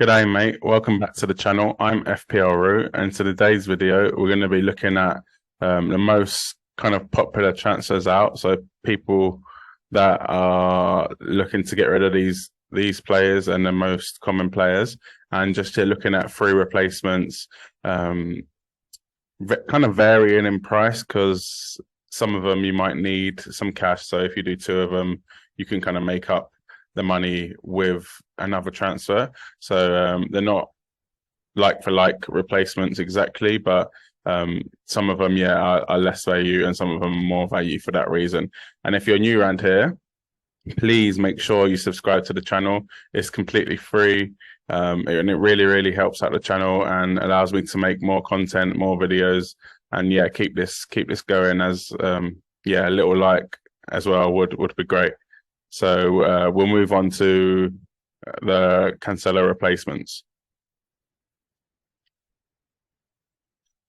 G'day, mate. Welcome back to the channel. I'm FPL Root, and to today's video, we're going to be looking at the most kind of popular transfers out. So people that are looking to get rid of these players and the most common players, and just looking at free replacements, kind of varying in price because some of them you might need some cash. So if you do two of them, you can kind of make up the money with another transfer. So they're not like for like replacements exactly, but some of them, are less value and some of them are more value for that reason. And if you're new around here, please make sure you subscribe to the channel. It's completely free. And it really, really helps out the channel and allows me to make more content, more videos, and keep this going. As a little like as well would be great. So we'll move on to the Cancelo replacements.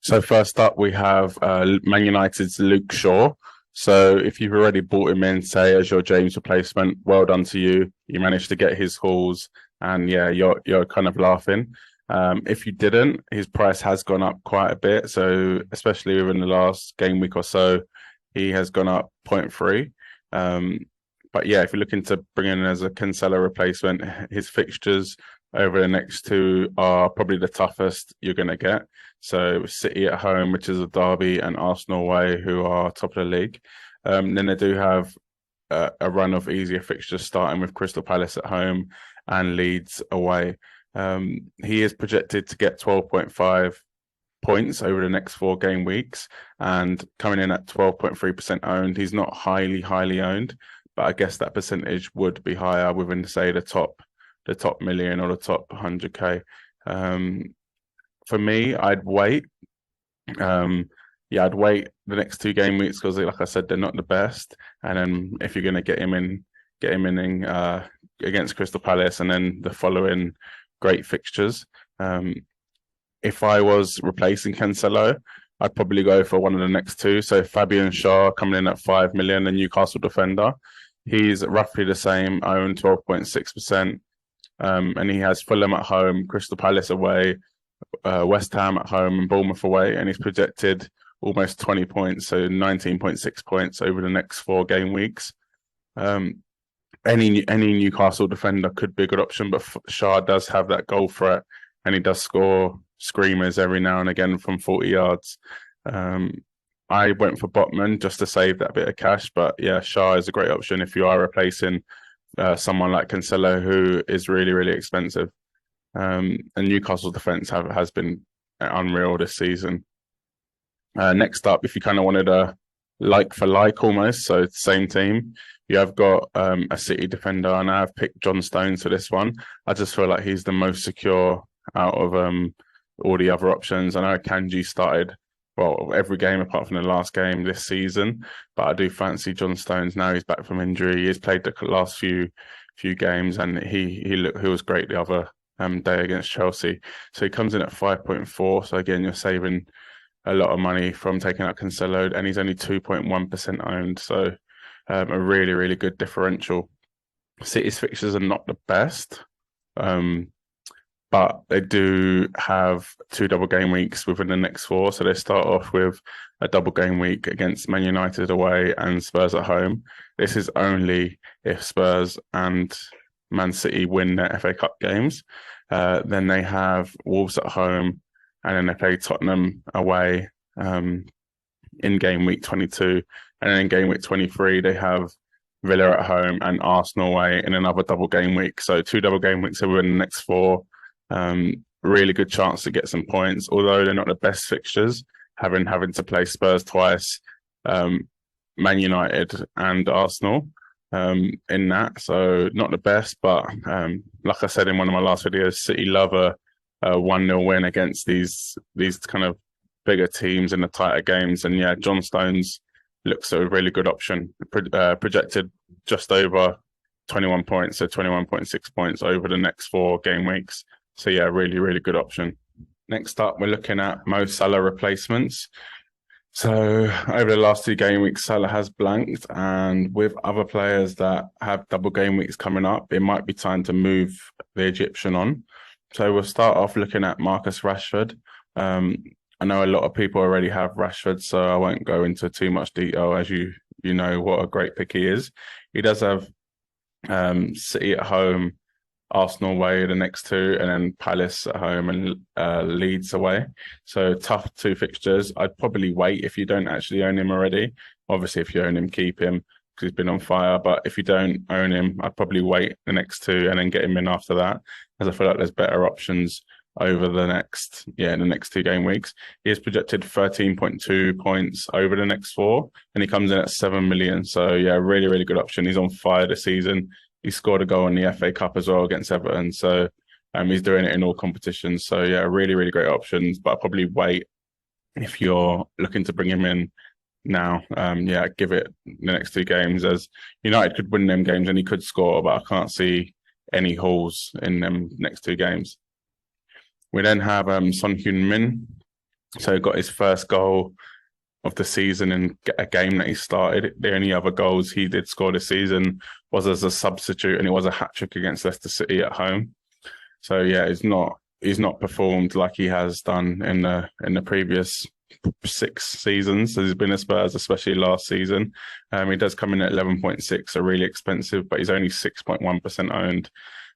So first up, we have Man United's Luke Shaw. So if you've already bought him in, say, as your James replacement, well done to you. You managed to get his hauls, and you're kind of laughing. If you didn't, his price has gone up quite a bit. So especially within the last game week or so, he has gone up 0.3. But if you're looking to bring in as a Cancelo replacement, his fixtures over the next two are probably the toughest you're going to get. So City at home, which is a derby, and Arsenal away, who are top of the league. Then they do have a run of easier fixtures, starting with Crystal Palace at home and Leeds away. He is projected to get 12.5 points over the next 4 game weeks, and coming in at 12.3% owned. He's not highly owned, but I guess that percentage would be higher within, say, the top million or the top 100k. For me, I'd wait. I'd wait the next 2 game weeks because, like I said, they're not the best. And then if you're going to get him in against Crystal Palace and then the following great fixtures. If I was replacing Cancelo, I'd probably go for one of the next 2. So Fabian Schär coming in at 5 million, the Newcastle defender. He's roughly the same, owned 12.6%. And he has Fulham at home, Crystal Palace away, West Ham at home, and Bournemouth away. And he's projected almost 20 points, so 19.6 points over the next 4 game weeks. Any Newcastle defender could be a good option, but Schär does have that goal threat, and he does score screamers every now and again from 40 yards. I went for Botman just to save that bit of cash, but Schär is a great option if you are replacing someone like Cancelo, who is really, really expensive. And Newcastle's defense has been unreal this season. Next up, if you kind of wanted a like for like almost, so it's the same team, you have got a City defender, and I've picked John Stones for this one. I just feel like he's the most secure out of all the other options. I know Kanji started every game apart from the last game this season, but I do fancy John Stones now. He's back from injury. He's played the last few games, and he was great the other day against Chelsea. So he comes in at 5.4. So again, you're saving a lot of money from taking out Cancelo, and he's only 2.1% owned. So a really, really good differential. City's fixtures are not the best, but they do have 2 double game weeks within the next 4. So they start off with a double game week against Man United away and Spurs at home. This is only if Spurs and Man City win their FA Cup games. Then they have Wolves at home, and then they play Tottenham away in game week 22. And then in game week 23, they have Villa at home and Arsenal away in another double game week. So 2 double game weeks within the next 4. Really good chance to get some points, although they're not the best fixtures, having to play Spurs twice, Man United and Arsenal in that. So not the best, but like I said in one of my last videos, City love a 1-0 win against these kind of bigger teams in the tighter games. And John Stones looks a really good option, projected just over 21 points, so 21.6 points over the next 4 game weeks. So really, really good option. Next up, we're looking at Mo Salah replacements. So over the last 2 game weeks, Salah has blanked, and with other players that have double game weeks coming up, it might be time to move the Egyptian on. So we'll start off looking at Marcus Rashford. Um, I know a lot of people already have Rashford, so I won't go into too much detail, as you know what a great pick he is. He does have City at home, Arsenal away the next two, and then Palace at home and Leeds away. So tough two fixtures. I'd probably wait if you don't actually own him already. Obviously, if you own him, keep him because he's been on fire. But if you don't own him, I'd probably wait the next two and then get him in after that, as I feel like there's better options over the next two game weeks. He is projected 13.2 points over the next four, and he comes in at 7 million. So yeah, really, really good option. He's on fire this season. He scored a goal in the FA Cup as well against Everton. So he's doing it in all competitions. So yeah, really, really great options. But I'll probably wait if you're looking to bring him in now. Yeah, give it the next two games, as United could win them games and he could score, but I can't see any holes in them next two games. We then have Son Heung-min. So he got his first goal of the season in a game that he started. The only other goals he did score this season was as a substitute, and it was a hat-trick against Leicester City at home. So yeah, he's not performed like he has done in the previous 6 seasons. So he's been at Spurs, especially last season. He does come in at 11.6, so really expensive, but he's only 6.1% owned.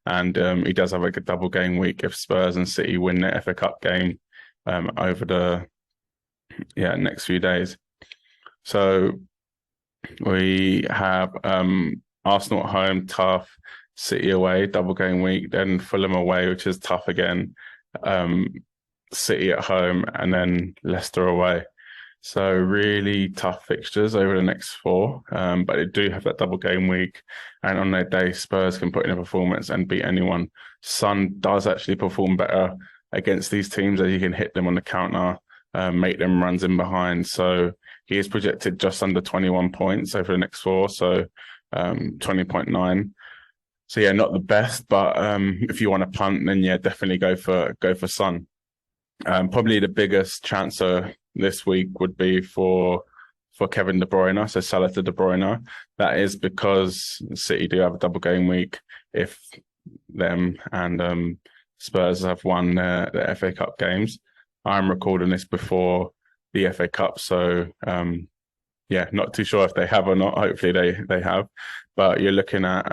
And he does have like a double game week if Spurs and City win the FA Cup game over the next few days. So we have Arsenal at home, tough. City away, double game week. Then Fulham away, which is tough again. City at home, and then Leicester away. So really tough fixtures over the next 4, but they do have that double game week, and on their day, Spurs can put in a performance and beat anyone. Son does actually perform better against these teams, as you can hit them on the counter, make them runs in behind. So he is projected just under 21 points over the next 4, so 20.9. So yeah, not the best, but if you want to punt, then yeah, definitely go for Son. Probably the biggest chancer this week would be for Kevin De Bruyne, so Salah to De Bruyne. That is because City do have a double game week if them and Spurs have won the FA Cup games. I'm recording this before the FA Cup, so yeah, not too sure if they have or not. Hopefully they have, but you're looking at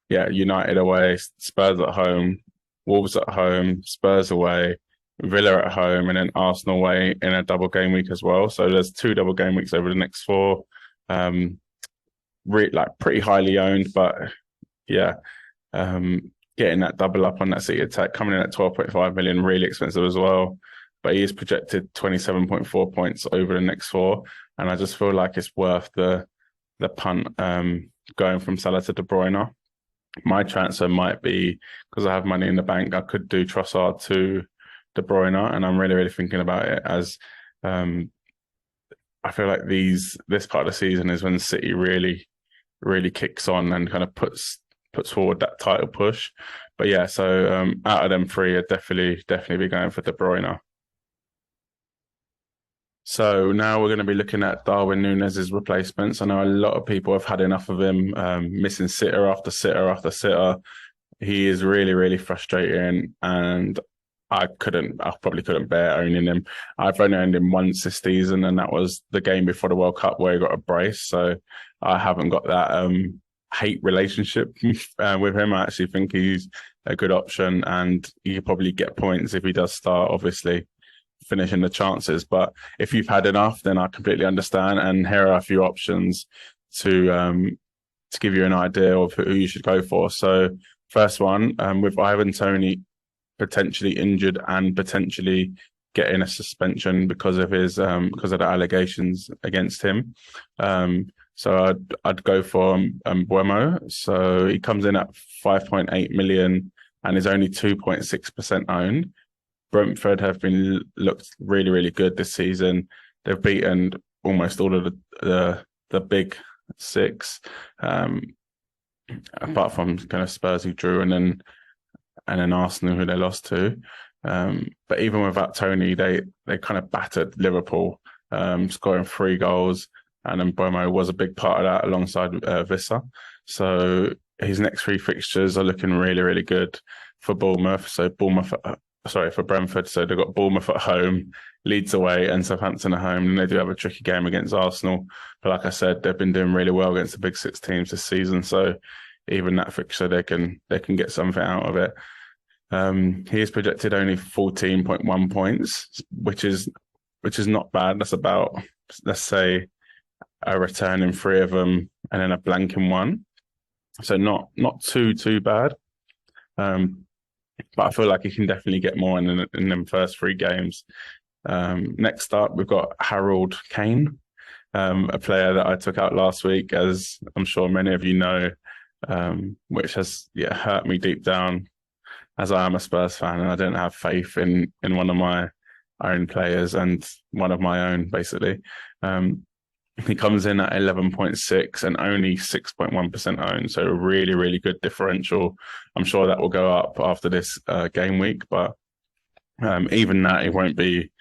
United away, Spurs at home, Wolves at home, Spurs away, Villa at home, and then Arsenal away in a double game week as well. So there's 2 double game weeks over the next 4. Pretty highly owned, but yeah, getting that double up on that City attack, coming in at 12.5 million, really expensive as well. But he is projected 27.4 points over the next 4, and I just feel like it's worth the punt going from Salah to De Bruyne. My transfer might be, because I have money in the bank, I could do Trossard to De Bruyne, and I'm really, really thinking about it, as I feel like this part of the season is when City really, really kicks on and kind of puts forward that title push. But yeah, so out of them 3, I'd definitely be going for De Bruyne. So now we're going to be looking at Darwin Núñez's replacements. I know a lot of people have had enough of him, missing sitter after sitter after sitter. He is really, really frustrating, and I probably couldn't bear owning him. I've only owned him once this season, and that was the game before the World Cup where he got a brace. So I haven't got that hate relationship with him. I actually think he's a good option, and you could probably get points if he does start, obviously finishing the chances. But if you've had enough, then I completely understand. And here are a few options to give you an idea of who you should go for. So first one, with Ivan Toney potentially injured and potentially getting a suspension because of the allegations against him. So I'd go for Mbeumo. So he comes in at 5.8 million and is only 2.6% owned. Brentford have looked really, really good this season. They've beaten almost all of the big 6, apart from kind of Spurs who drew, and then Arsenal who they lost to. But even without Toney, they kind of battered Liverpool, scoring 3 goals, and then Mbeumo was a big part of that alongside Vissa. So his next 3 fixtures are looking really, really good. for Bournemouth. So for Brentford. So they've got Bournemouth at home, Leeds away, and Southampton at home. And they do have a tricky game against Arsenal. But like I said, they've been doing really well against the big six teams this season. So even that fixture, they can get something out of it. He is projected only 14.1 points, which is not bad. That's about, let's say, a return in 3 of them and then a blank in 1. So not too bad. But I feel like he can definitely get more in them first 3 games. Next up, we've got Harold Kane, a player that I took out last week, as I'm sure many of you know, which has hurt me deep down, as I am a Spurs fan and I don't have faith in one of my own players and one of my own, basically. He comes in at 11.6 and only 6.1% owned, so a really, really good differential. I'm sure that will go up after this game week, but even that, it won't be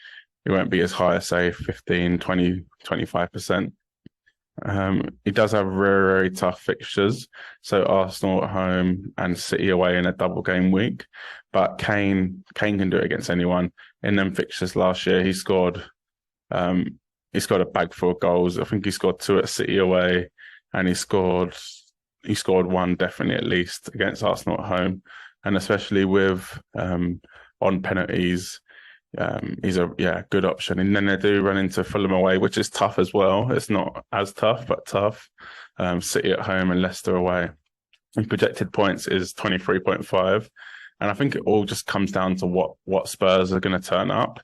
as high as, say, 15, 20, 25%. He does have very, very tough fixtures, so Arsenal at home and City away in a double game week. But Kane can do it against anyone. In them fixtures last year, he scored a bag full of goals. I think he scored 2 at City away, and he scored 1 definitely at least against Arsenal at home. And especially with on penalties, he's a good option. And then they do run into Fulham away, which is tough as well. It's not as tough, but tough. City at home and Leicester away. And projected points is 23.5. And I think it all just comes down to what Spurs are going to turn up.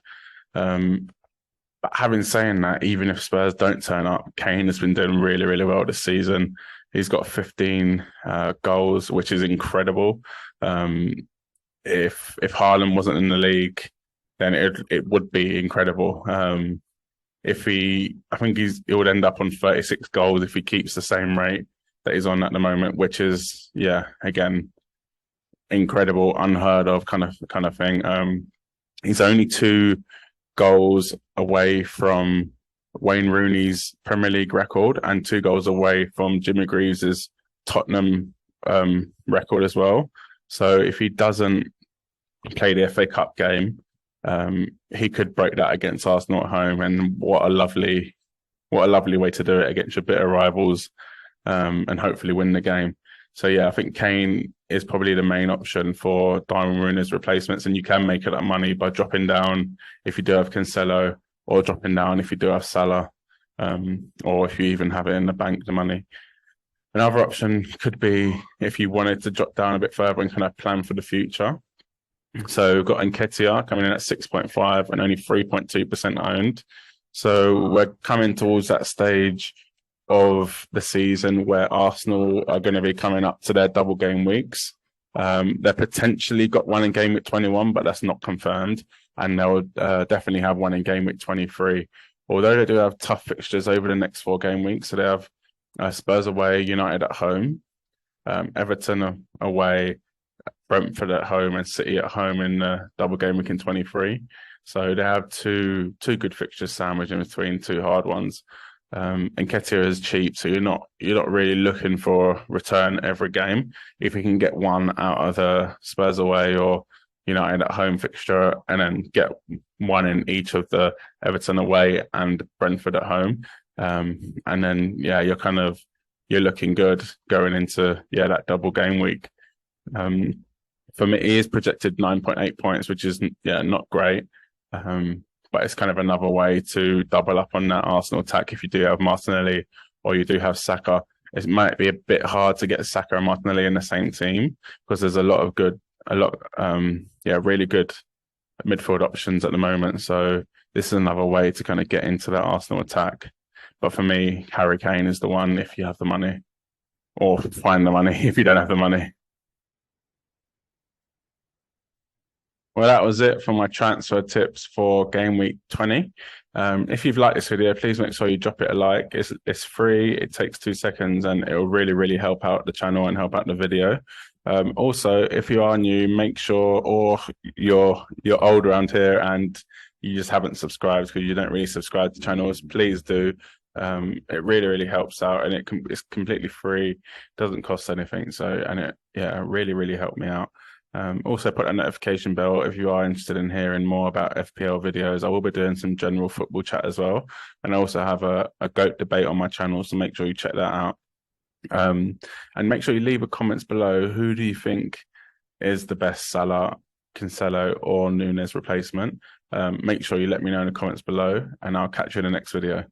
But having saying that, even if Spurs don't turn up, Kane has been doing really, really well this season. He's got 15 goals, which is incredible. If Haaland wasn't in the league, then it would be incredible. I think it would end up on 36 goals if he keeps the same rate that he's on at the moment, which is again incredible, unheard of kind of thing. He's only 2 goals away from Wayne Rooney's Premier League record and 2 goals away from Jimmy Greaves's Tottenham record as well. So if he doesn't play the FA Cup game, he could break that against Arsenal at home. And what a lovely way to do it against your bitter rivals, and hopefully win the game. So I think Kane is probably the main option for Darwin replacements, and you can make it that money by dropping down if you do have Cancelo, or dropping down if you do have Salah, or if you even have it in the bank, the money. Another option could be if you wanted to drop down a bit further and kind of plan for the future. So we've got Nketiah coming in at 6.5 and only 3.2% owned. So we're coming towards that stage of the season where Arsenal are going to be coming up to their double game weeks. They've potentially got one in game week 21, but that's not confirmed. And they'll definitely have one in game week 23. Although they do have tough fixtures over the next 4 game weeks. So they have Spurs away, United at home, Everton away, Brentford at home, and City at home in the double game week in 23. So they have two good fixtures sandwiched in between 2 hard ones. Nketiah is cheap, so you're not really looking for return every game. If you can get one out of the Spurs away or United at home fixture, and then get one in each of the Everton away and Brentford at home, and then you're looking good going into that double game week. For me, he is projected 9.8 points, which is not great. But it's kind of another way to double up on that Arsenal attack if you do have Martinelli or you do have Saka. It might be a bit hard to get Saka and Martinelli in the same team because there's really good midfield options at the moment. So this is another way to kind of get into that Arsenal attack. But for me, Harry Kane is the one if you have the money, or find the money if you don't have the money. Well, that was it for my transfer tips for game week 20. If you've liked this video, please make sure you drop it a like. It's free. It takes 2 seconds, and it will really, really help out the channel and help out the video. Also, if you are new, make sure, or you're old around here and you just haven't subscribed because you don't really subscribe to channels, please do. It really, really helps out, and it's completely free. Doesn't cost anything. So, and it really, really helped me out. Also put a notification bell if you are interested in hearing more about FPL videos. I will be doing some general football chat as well. And I also have a GOAT debate on my channel, so make sure you check that out. And make sure you leave a comments below. Who do you think is the best Salah, Cancelo or Núñez replacement? Make sure you let me know in the comments below, and I'll catch you in the next video.